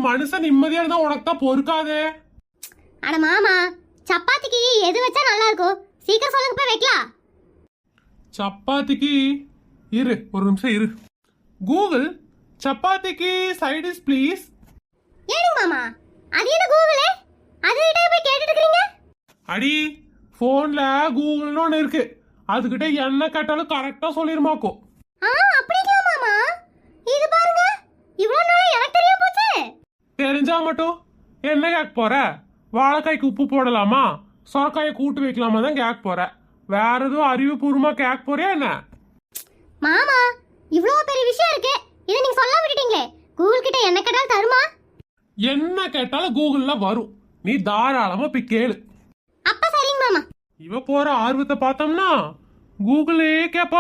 மனுஷன் நிம்மதியா இருந்தா உனக்கு தான் பொறுக்காதே. அட மாமா, சப்பாத்திக்கு எது வச்சா நல்லா இருக்கும்? சீக்கிரம் சொல்லுங்க, போய் வைக்கலாம். சப்பாத்திக்கு இரு, ஒரு நிமிஷம் இரு. கூகுள், சப்பாத்திக்கு சைடிஸ் ப்ளீஸ். ஏனுங்க மாமா, அது என்ன கூகுளே? அதுகிட்ட போய் கேட்டுட்டு இருக்கீங்க? அடி, போன்ல கூகுள்னு ஒன்று இருக்கு, அதுகிட்ட என்ன கேட்டாலும் கரெக்டா சொல்லிருமாக்கோ. அப்படிங்களா மாமா? இது பாருங்க, இவ்வளவு நாளா எனக்கு தெரியாம போச்சு. தெரிஞ்சா மட்டும் என்ன கேட்க போற? வாழைக்காய்க்கு உப்பு போடலாமா, சொரக்காயை கூட்டு வைக்கலாமா தான் கேட்க போற. வேற எதுவும் அறிவுபூர்வமா கேட்க போறியா என்ன? மாமா, இவ்வளவு பெரிய விஷயம் இருக்கு, இதை நீங்க சொல்லாம விட்டுட்டீங்களே. கூகுள் கிட்ட என்ன கேட்டாலும் தருமா? என்ன கேட்டாலும் கூகுள்ல வரும், நீ தாராளமா போய் கேளு. அப்ப சரிங்க மாமா. இவ போற ஆர்வத்தை பார்த்தோம்னா கூகுளே கேப்பா